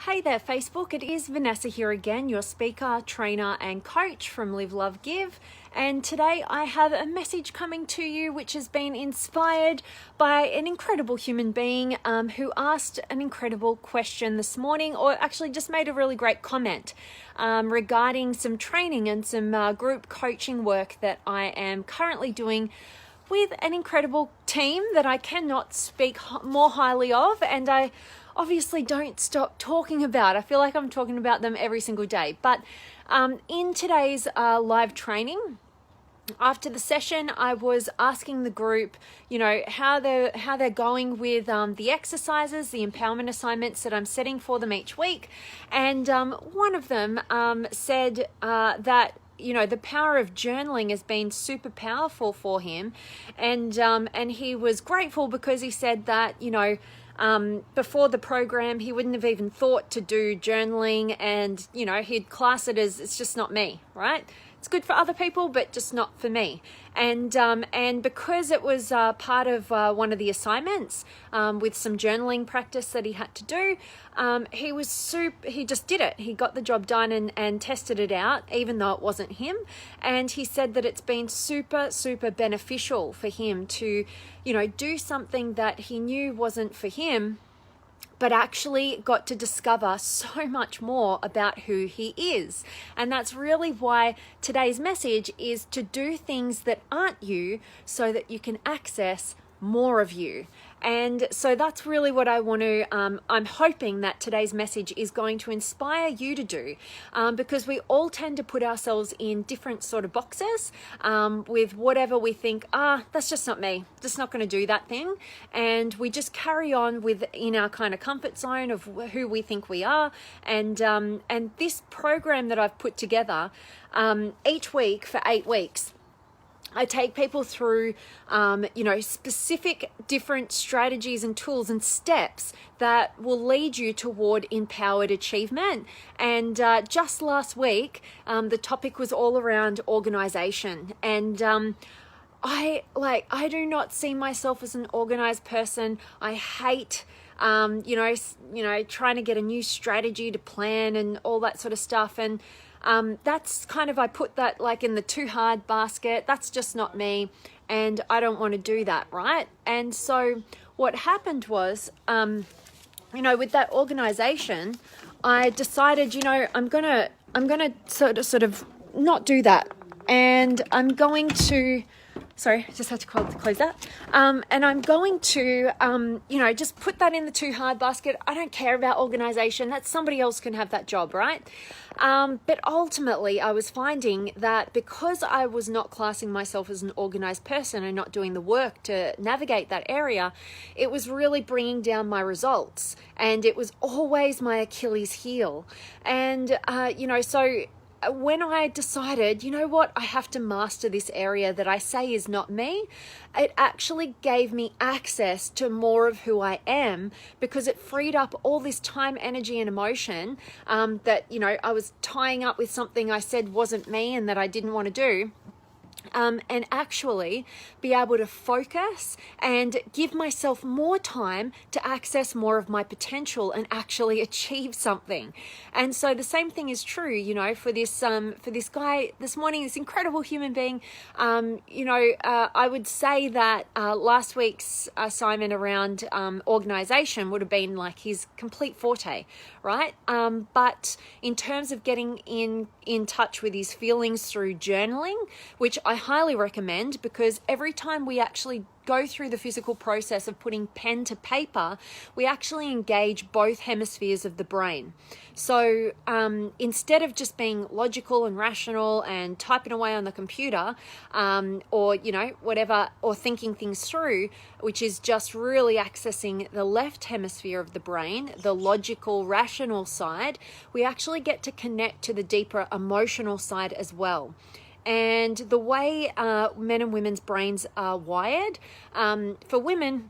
Hey there Facebook, it is Vanessa here again, your speaker, trainer and coach from Live, Love, Give. And today I have a message coming to you which has been inspired by an incredible human being who asked an incredible question this morning, or actually just made a really great comment regarding some training and some group coaching work that I am currently doing with an incredible team that I cannot speak more highly of, and I obviously don't stop talking about. I feel like I'm talking about them every single day. But in today's live training, after the session, I was asking the group, how they're going with the exercises, the empowerment assignments that I'm setting for them each week, and one of them said that the power of journaling has been super powerful for him, and he was grateful because he said that before the program he wouldn't have even thought to do journaling, and he'd class it as it's just not me, right? It's good for other people, but just not for me. And because it was part of one of the assignments with some journaling practice that he had to do, he just did it. He got the job done and tested it out, even though it wasn't him. And he said that it's been super, super beneficial for him to, do something that he knew wasn't for him, but actually got to discover so much more about who he is. And that's really why today's message is to do things that aren't you so that you can access more of you. And so that's really what I want to, I'm hoping that today's message is going to inspire you to do, because we all tend to put ourselves in different sort of boxes with whatever we think, that's just not me, just not going to do that thing. And we just carry on in our kind of comfort zone of who we think we are. And this program that I've put together each week for 8 weeks, I take people through, specific different strategies and tools and steps that will lead you toward empowered achievement. And just last week, the topic was all around organization. And I do not see myself as an organized person. I hate trying to get a new strategy to plan and all that sort of stuff. And that's kind of, I put that like in the too hard basket. That's just not me, and I don't want to do that, right? And so what happened was, with that organization, I decided, I'm gonna sort of not do that, and I'm going to. Sorry, I just had to close that. And I'm going to, just put that in the too hard basket. I don't care about organization. That somebody else can have that job, right? But ultimately, I was finding that because I was not classing myself as an organized person and not doing the work to navigate that area, it was really bringing down my results. And it was always my Achilles heel. And, so when I decided, I have to master this area that I say is not me, it actually gave me access to more of who I am, because it freed up all this time, energy, and emotion that, I was tying up with something I said wasn't me and that I didn't want to do. And actually be able to focus and give myself more time to access more of my potential and actually achieve something. And so the same thing is true, for this guy this morning, this incredible human being. I would say that last week's assignment around organization would have been like his complete forte, right? But in terms of getting in touch with his feelings through journaling, which I highly recommend, because every time we actually go through the physical process of putting pen to paper, we actually engage both hemispheres of the brain. So instead of just being logical and rational and typing away on the computer, or whatever, or thinking things through, which is just really accessing the left hemisphere of the brain, the logical, rational side, we actually get to connect to the deeper emotional side as well. And the way men and women's brains are wired, for women,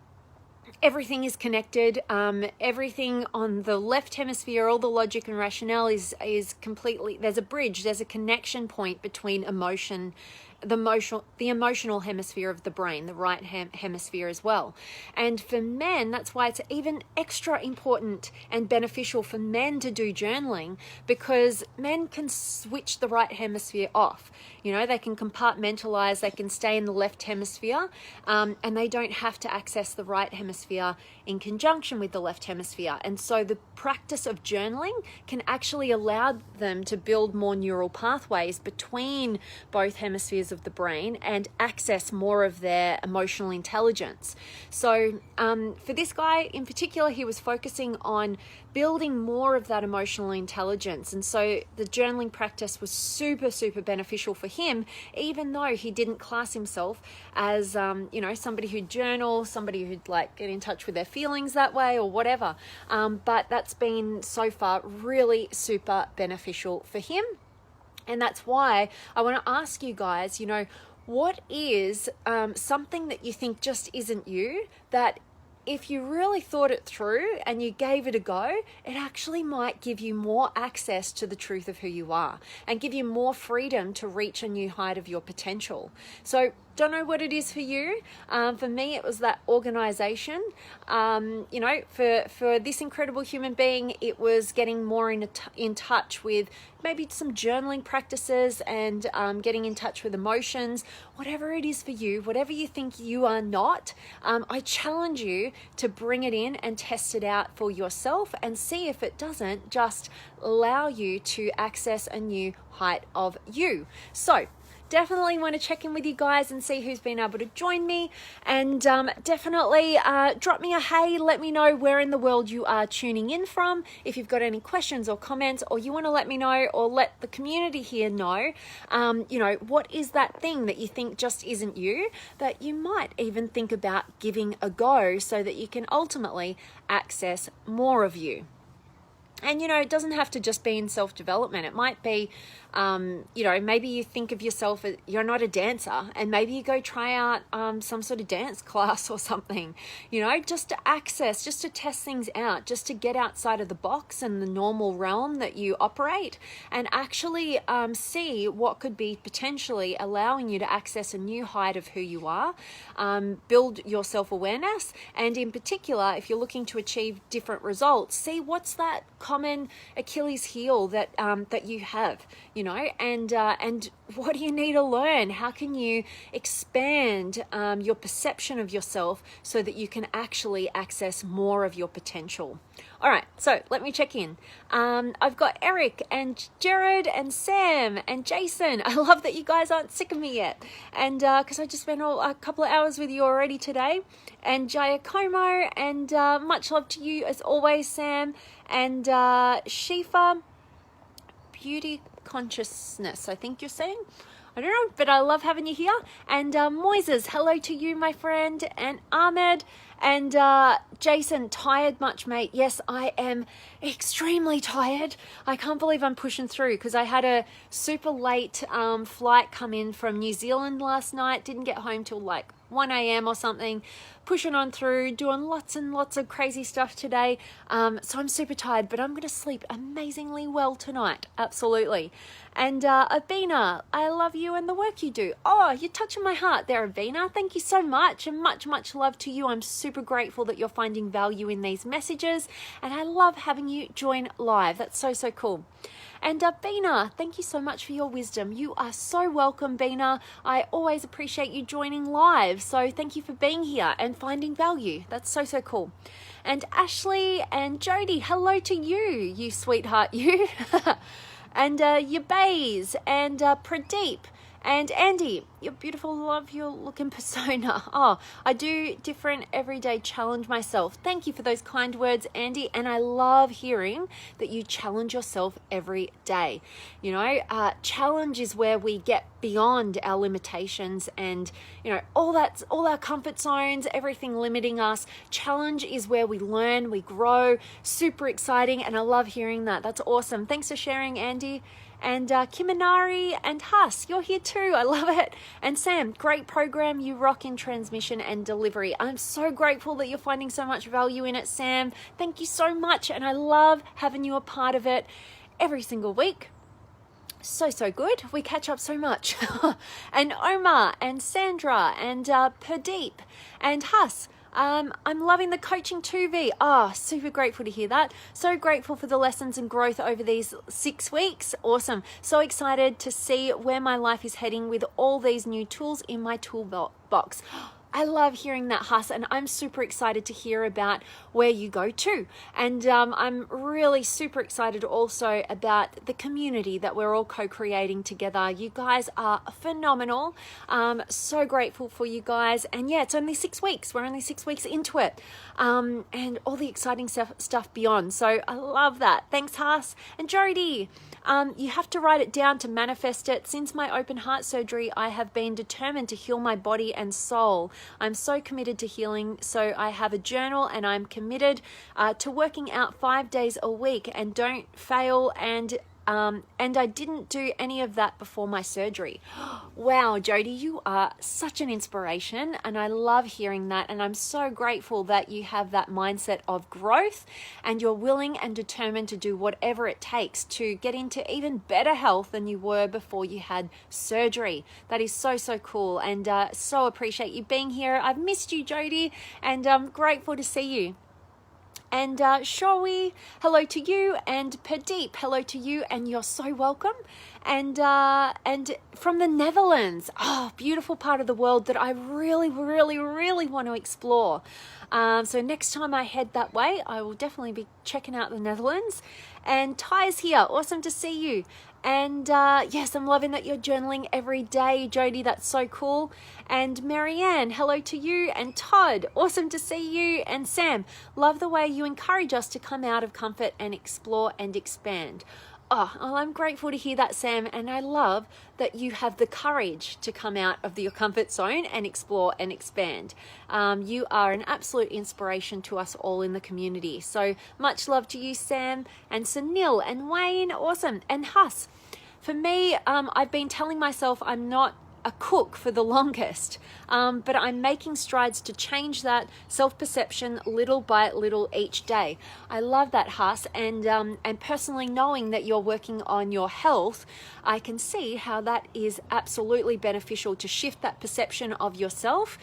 everything is connected. Everything on the left hemisphere, all the logic and rationale is completely, there's a bridge, there's a connection point between emotion the emotional hemisphere of the brain, the right hemisphere as well. And for men, that's why it's even extra important and beneficial for men to do journaling, because men can switch the right hemisphere off. You know, they can compartmentalize, they can stay in the left hemisphere, and they don't have to access the right hemisphere in conjunction with the left hemisphere. And so the practice of journaling can actually allow them to build more neural pathways between both hemispheres of the brain and access more of their emotional intelligence. So for this guy in particular, he was focusing on building more of that emotional intelligence. And so the journaling practice was super, super beneficial for him, even though he didn't class himself as, somebody who'd journal, somebody who'd like get in touch with their feelings that way or whatever. But that's been so far really super beneficial for him. And that's why I want to ask you guys, what is something that you think just isn't you, that if you really thought it through and you gave it a go, it actually might give you more access to the truth of who you are and give you more freedom to reach a new height of your potential. So don't know what it is for you. For me, it was that organization. For this incredible human being, it was getting more in touch with maybe some journaling practices and getting in touch with emotions. Whatever it is for you, whatever you think you are not, I challenge you to bring it in and test it out for yourself and see if it doesn't just allow you to access a new height of you. So definitely want to check in with you guys and see who's been able to join me, and definitely drop me a hey, let me know where in the world you are tuning in from. If you've got any questions or comments, or you want to let me know or let the community here know, what is that thing that you think just isn't you, that you might even think about giving a go so that you can ultimately access more of you. And, it doesn't have to just be in self-development. It might be, maybe you think of yourself as you're not a dancer, and maybe you go try out some sort of dance class or something, just to access, just to test things out, just to get outside of the box and the normal realm that you operate, and actually see what could be potentially allowing you to access a new height of who you are, build your self-awareness, and in particular, if you're looking to achieve different results, see what's that common Achilles heel that you have, and what do you need to learn? How can you expand your perception of yourself so that you can actually access more of your potential? All right, so let me check in. I've got Eric and Jared and Sam and Jason. I love that you guys aren't sick of me yet, and because I just spent a couple of hours with you already today. And Giacomo, and much love to you as always, Sam, and Shifa, Beauty Consciousness, I think you're saying. I don't know, but I love having you here. And Moises, hello to you, my friend. And Ahmed and Jason, tired much, mate? Yes, I am extremely tired. I can't believe I'm pushing through because I had a super late flight come in from New Zealand last night. Didn't get home till like 1 a.m. or something, pushing on through, doing lots and lots of crazy stuff today. So I'm super tired, but I'm going to sleep amazingly well tonight. Absolutely. And Abina, I love you and the work you do. Oh, you're touching my heart there, Abina. Thank you so much, and much, much love to you. I'm super grateful that you're finding value in these messages, and I love having you join live. That's so, so cool. And Bina, thank you so much for your wisdom. You are so welcome, Bina. I always appreciate you joining live. So thank you for being here and finding value. That's so, so cool. And Ashley and Jody, hello to you, you sweetheart, you. And Yabays and Pradeep and Andy, you're beautiful, love your looking persona. Oh, I do different everyday challenge myself. Thank you for those kind words, Andy. And I love hearing that you challenge yourself every day. Challenge is where we get beyond our limitations and, all our comfort zones, everything limiting us. Challenge is where we learn, we grow. Super exciting. And I love hearing that. That's awesome. Thanks for sharing, Andy. And Kiminari and Huss, you're here too. I love it. And Sam, great program. You rock in transmission and delivery. I'm so grateful that you're finding so much value in it, Sam. Thank you so much. And I love having you a part of it every single week. So good. We catch up so much. And Omar and Sandra and Pradeep and Huss. I'm loving the coaching too, V. Super grateful to hear that. So grateful for the lessons and growth over these 6 weeks. Awesome. So excited to see where my life is heading with all these new tools in my toolbox. I love hearing that, Huss, and I'm super excited to hear about where you go to. And I'm really super excited also about the community that we're all co-creating together. You guys are phenomenal. So grateful for you guys. And yeah, it's only 6 weeks. We're only 6 weeks into it. And all the exciting stuff beyond. So I love that. Thanks, Huss. And Jody, you have to write it down to manifest it. Since my open heart surgery, I have been determined to heal my body and soul. I'm so committed to healing, so I have a journal and I'm committed to working out 5 days a week and don't fail, and I didn't do any of that before my surgery. Wow, Jody, you are such an inspiration, and I love hearing that, and I'm so grateful that you have that mindset of growth and you're willing and determined to do whatever it takes to get into even better health than you were before you had surgery. That is so cool, and so appreciate you being here. I've missed you, Jody, and I'm grateful to see you. And Shawi, hello to you, and Pradeep, hello to you, and you're so welcome. And from the Netherlands, beautiful part of the world that I really want to explore. So next time I head that way, I will definitely be checking out the Netherlands. And Ty's here, awesome to see you. And yes, I'm loving that you're journaling every day, Jody. That's so cool. And Marianne, hello to you. And Todd, awesome to see you. And Sam, love the way you encourage us to come out of comfort and explore and expand. Oh, well, I'm grateful to hear that, Sam. And I love that you have the courage to come out of your comfort zone and explore and expand. You are an absolute inspiration to us all in the community. So much love to you, Sam, and Sunil and Wayne. Awesome. And Huss. For me, I've been telling myself I'm not a cook for the longest, but I'm making strides to change that self-perception little by little each day. I love that, Huss, and personally knowing that you're working on your health, I can see how that is absolutely beneficial to shift that perception of yourself,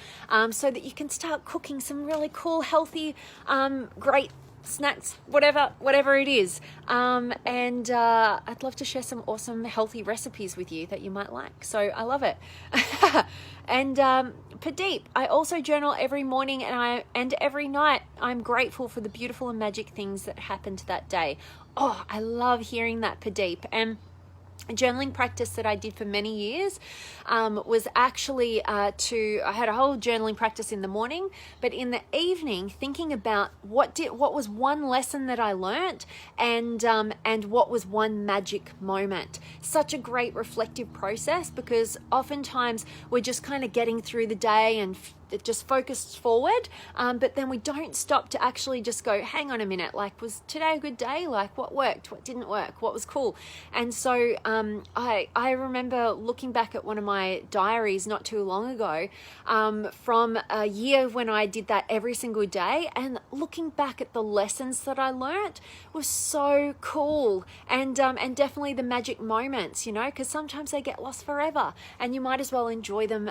so that you can start cooking some really cool, healthy, great snacks, whatever it is. And I'd love to share some awesome healthy recipes with you that you might like. So I love it. And Pradeep, I also journal every morning and every night. I'm grateful for the beautiful and magic things that happened that day. Oh, I love hearing that, Pradeep. And a journaling practice that I did for many years was actually I had a whole journaling practice in the morning, but in the evening thinking about what was one lesson that I learnt, and what was one magic moment. Such a great reflective process, because oftentimes we're just kind of getting through the day and it just focused forward, but then we don't stop to actually just go, hang on a minute, like, was today a good day? Like, what worked, what didn't work, what was cool? And so I remember looking back at one of my diaries not too long ago, from a year when I did that every single day, and looking back at the lessons that I learnt was so cool, and definitely the magic moments, because sometimes they get lost forever, and you might as well enjoy them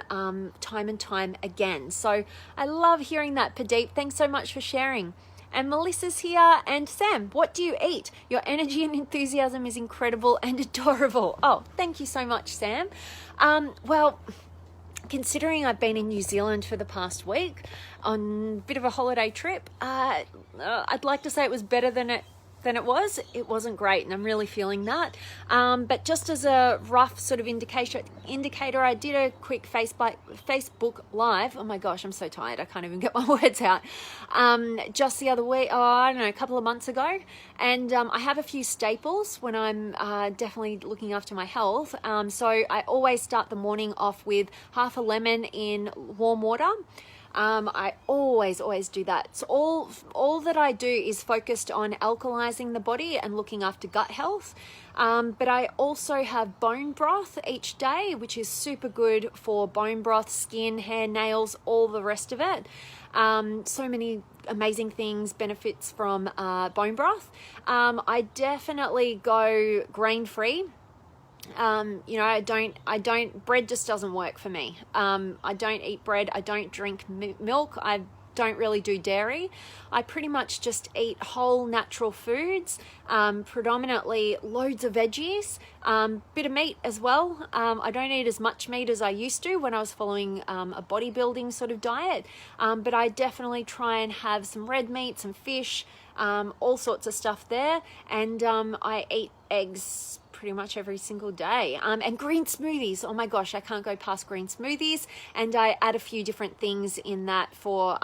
time and time again. So I love hearing that, Pradeep. Thanks so much for sharing. And Melissa's here. And Sam, what do you eat? Your energy and enthusiasm is incredible and adorable. Oh, thank you so much, Sam. Well, considering I've been in New Zealand for the past week on a bit of a holiday trip, I'd like to say it was better than it was. It wasn't great, and I'm really feeling that. But just as a rough sort of indicator, I did a quick Facebook Live. Oh my gosh, I'm so tired. I can't even get my words out. Just the other week, I don't know, a couple of months ago. And I have a few staples when I'm definitely looking after my health. So I always start the morning off with half a lemon in warm water. I always do that. So all that I do is focused on alkalizing the body and looking after gut health. But I also have bone broth each day, which is super good for bone broth, skin, hair, nails, all the rest of it. So many amazing things, benefits from bone broth. I definitely go grain-free. You know, bread just doesn't work for me. I don't eat bread. I don't drink milk. I don't really do dairy. I pretty much just eat whole natural foods, predominantly loads of veggies, bit of meat as well. I don't eat as much meat as I used to when I was following a bodybuilding sort of diet, but I definitely try and have some red meat, some fish, all sorts of stuff there, and I eat eggs pretty much every single day, and green smoothies. Oh my gosh, I can't go past green smoothies, and I add a few different things in that for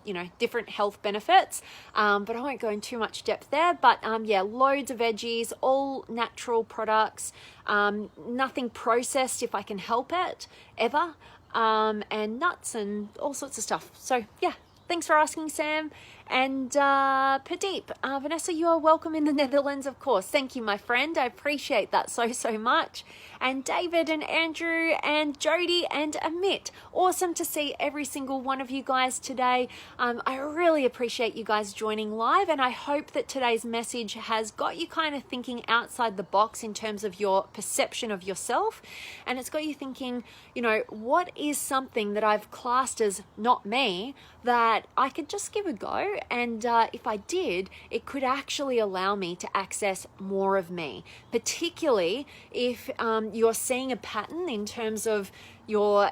you know, different health benefits, but I won't go in too much depth there. But yeah, loads of veggies, all natural products, nothing processed if I can help it ever, and nuts and all sorts of stuff. So yeah, thanks for asking, Sam. And Pradeep, Vanessa, you are welcome in the Netherlands, of course. Thank you, my friend. I appreciate that so much. And David and Andrew and Jody and Amit, awesome to see every single one of you guys today. I really appreciate you guys joining live, and I hope that today's message has got you kind of thinking outside the box in terms of your perception of yourself, and it's got you thinking, you know, what is something that I've classed as not me that I could just give a go, and if I did, it could actually allow me to access more of me, particularly if you're seeing a pattern in terms of your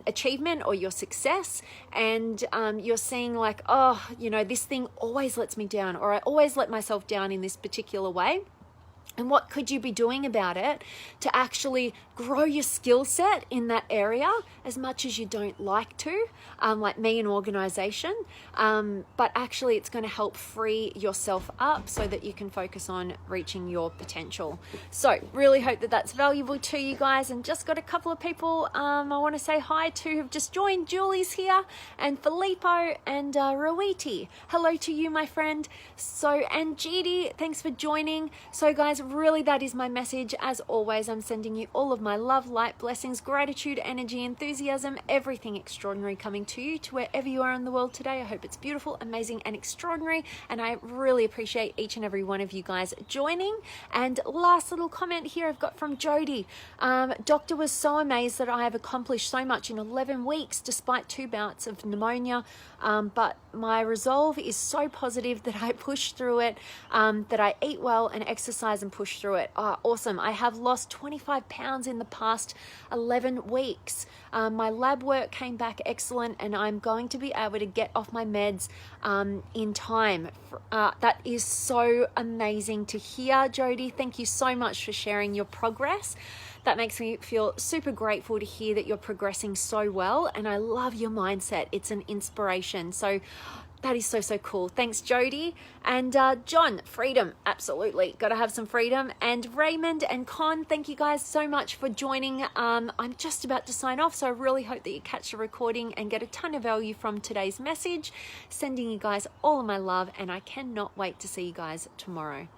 achievement or your success, and you're seeing like, oh, you know, this thing always lets me down, or I always let myself down in this particular way. And what could you be doing about it to actually grow your skill set in that area as much as you don't like to, like me in organization, but actually it's going to help free yourself up so that you can focus on reaching your potential. So really hope that that's valuable to you guys, and just got a couple of people I want to say hi to who've just joined. Julie's here, and Filippo, and Ruiti. Hello to you, my friend. So, and GD, thanks for joining. So guys, really, that is my message. As always, I'm sending you all of my love, light, blessings, gratitude, energy, enthusiasm, everything extraordinary coming to you, to wherever you are in the world today. I hope it's beautiful, amazing, and extraordinary, and I really appreciate each and every one of you guys joining. And last little comment here I've got from Jody. Doctor was so amazed that I have accomplished so much in 11 weeks despite 2 bouts of pneumonia, but my resolve is so positive that I push through it, that I eat well and exercise and push through it. Oh, awesome. I have lost 25 pounds in the past 11 weeks. My lab work came back excellent, and I'm going to be able to get off my meds in time. That is so amazing to hear, Jody. Thank you so much for sharing your progress. That makes me feel super grateful to hear that you're progressing so well, and I love your mindset. It's an inspiration. So that is so cool. Thanks, Jody. And John, freedom. Absolutely. Got to have some freedom. And Raymond and Con, thank you guys so much for joining. I'm just about to sign off, so I really hope that you catch the recording and get a ton of value from today's message. Sending you guys all of my love, and I cannot wait to see you guys tomorrow.